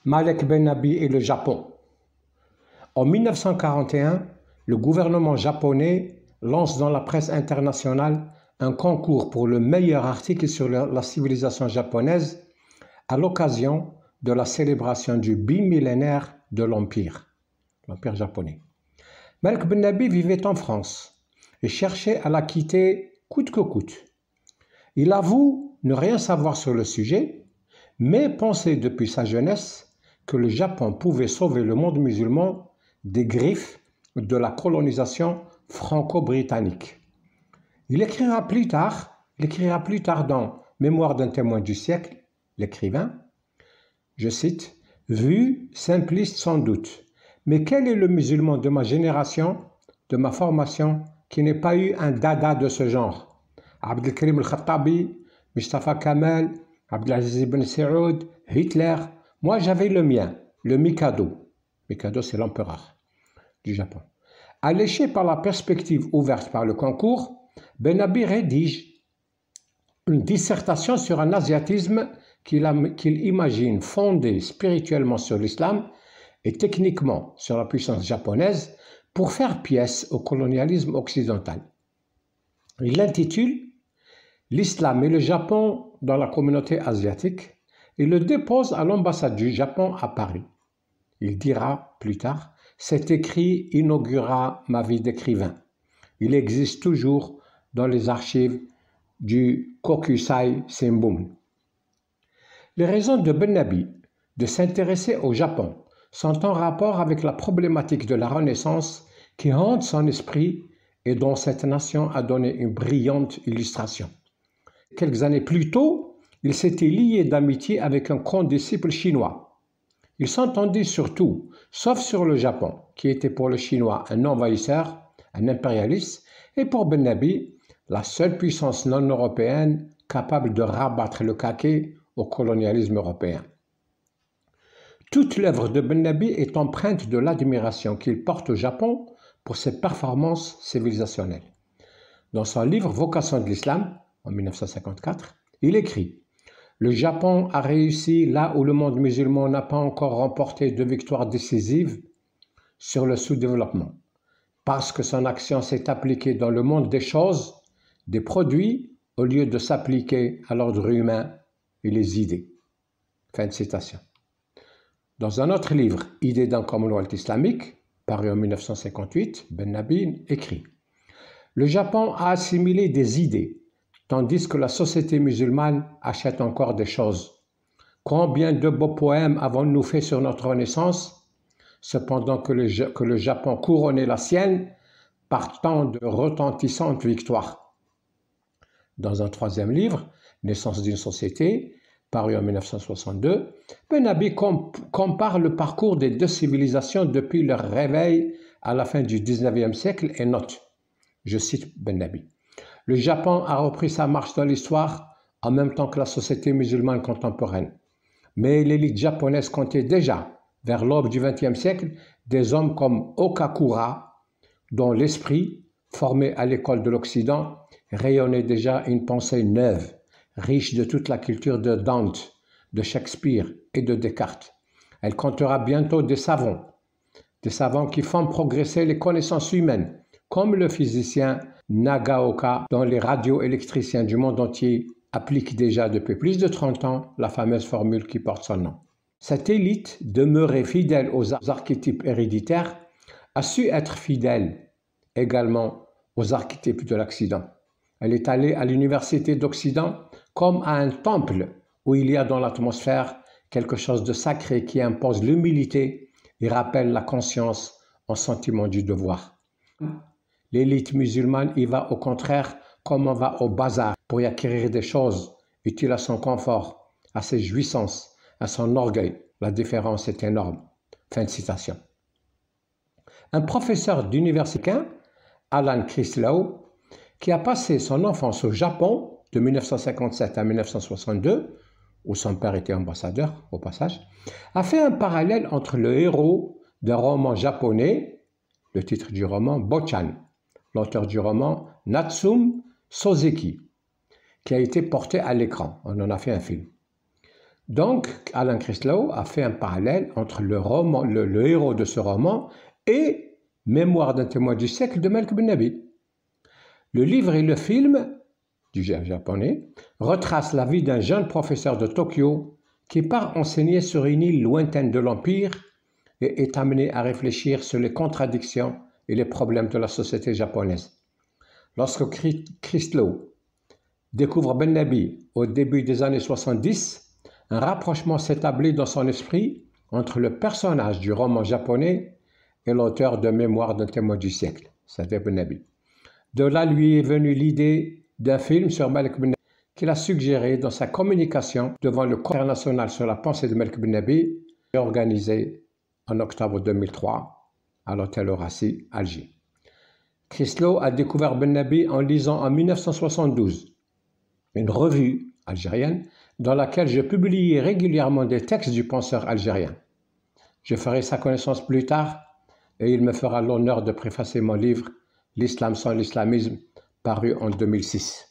Malek Ben-Nabi et le Japon. En 1941, le gouvernement japonais lance dans la presse internationale un concours pour le meilleur article sur la civilisation japonaise à l'occasion de la célébration du bimillénaire de l'Empire japonais. Malek Ben-Nabi vivait en France et cherchait à la quitter coûte que coûte. Il avoue ne rien savoir sur le sujet, mais pensait depuis sa jeunesse que le Japon pouvait sauver le monde musulman des griffes de la colonisation franco-britannique. Il écrira plus tard dans Mémoire d'un témoin du siècle, l'écrivain, je cite, « Vu, simpliste sans doute, mais quel est le musulman de ma génération, de ma formation, qui n'ait pas eu un dada de ce genre? Abdelkrim al-Khattabi, Mustafa Kemal, Abdelaziz ibn Saoud, Hitler. Moi, j'avais le mien, le Mikado. Mikado, c'est l'empereur du Japon. Alléché par la perspective ouverte par le concours, Ben-Nabi rédige une dissertation sur un asiatisme qu'il imagine fondé spirituellement sur l'islam et techniquement sur la puissance japonaise pour faire pièce au colonialisme occidental. Il l'intitule « L'islam et le Japon dans la communauté asiatique » et le dépose à l'ambassade du Japon à Paris. Il dira plus tard « Cet écrit inaugura ma vie d'écrivain. Il existe toujours dans les archives du Kokusai Shimbun. » Les raisons de Ben-Nabi de s'intéresser au Japon sont en rapport avec la problématique de la Renaissance qui hante son esprit et dont cette nation a donné une brillante illustration. Quelques années plus tôt, il s'était lié d'amitié avec un condisciple chinois. Ils s'entendaient sur tout, sauf sur le Japon, qui était pour le Chinois un envahisseur, un impérialiste, et pour Ben-Nabi, la seule puissance non européenne capable de rabattre le caquet au colonialisme européen. Toute l'œuvre de Ben-Nabi est empreinte de l'admiration qu'il porte au Japon pour ses performances civilisationnelles. Dans son livre Vocation de l'islam, en 1954, il écrit « Le Japon a réussi là où le monde musulman n'a pas encore remporté de victoire décisive sur le sous-développement, parce que son action s'est appliquée dans le monde des choses, des produits, au lieu de s'appliquer à l'ordre humain et les idées. » Fin de citation. Dans un autre livre, Idées d'un Commonwealth islamique, paru en 1958, Ben-Nabi écrit « Le Japon a assimilé des idées, tandis que la société musulmane achète encore des choses. Combien de beaux poèmes avons-nous fait sur notre Renaissance, cependant que le Japon couronnait la sienne par tant de retentissantes victoires. » Dans un troisième livre, Naissance d'une société, paru en 1962, Ben-Nabi compare le parcours des deux civilisations depuis leur réveil à la fin du XIXe siècle et note, je cite Ben-Nabi, « Le Japon a repris sa marche dans l'histoire en même temps que la société musulmane contemporaine. Mais l'élite japonaise comptait déjà, vers l'aube du XXe siècle, des hommes comme Okakura, dont l'esprit, formé à l'école de l'Occident, rayonnait déjà une pensée neuve, riche de toute la culture de Dante, de Shakespeare et de Descartes. Elle comptera bientôt des savants qui font progresser les connaissances humaines, comme le physicien Nagaoka, dont les radioélectriciens du monde entier appliquent déjà depuis plus de 30 ans la fameuse formule qui porte son nom. Cette élite, demeurée fidèle aux archétypes héréditaires, a su être fidèle également aux archétypes de l'Occident. Elle est allée à l'université d'Occident comme à un temple où il y a dans l'atmosphère quelque chose de sacré qui impose l'humilité et rappelle la conscience en sentiment du devoir. L'élite musulmane y va au contraire comme on va au bazar pour y acquérir des choses utiles à son confort, à ses jouissances, à son orgueil. La différence est énorme. Fin de citation. Un professeur d'université, Alan Crislow, qui a passé son enfance au Japon de 1957 à 1962, où son père était ambassadeur au passage, a fait un parallèle entre le héros d'un roman japonais, le titre du roman Bochan, l'auteur du roman Natsume Soseki, qui a été porté à l'écran. On en a fait un film. Donc, Alan Crislow a fait un parallèle entre le héros de ce roman et Mémoires d'un témoin du siècle de Malek Bennabi. Le livre et le film, du japonais, retracent la vie d'un jeune professeur de Tokyo qui part enseigner sur une île lointaine de l'Empire et est amené à réfléchir sur les contradictions et les problèmes de la société japonaise. Lorsque Crislow découvre Bennabi au début des années 70, un rapprochement s'établit dans son esprit entre le personnage du roman japonais et l'auteur de Mémoires d'un témoin du siècle, c'est-à-dire Bennabi. De là lui est venue l'idée d'un film sur Malek Bennabi qu'il a suggéré dans sa communication devant le Congrès international sur la pensée de Malek Bennabi, organisé en octobre 2003 à l'hôtel Horaci, Alger. Crislow a découvert Bennabi en lisant en 1972 une revue algérienne dans laquelle je publiais régulièrement des textes du penseur algérien. Je ferai sa connaissance plus tard et il me fera l'honneur de préfacer mon livre « L'islam sans l'islamisme » paru en 2006.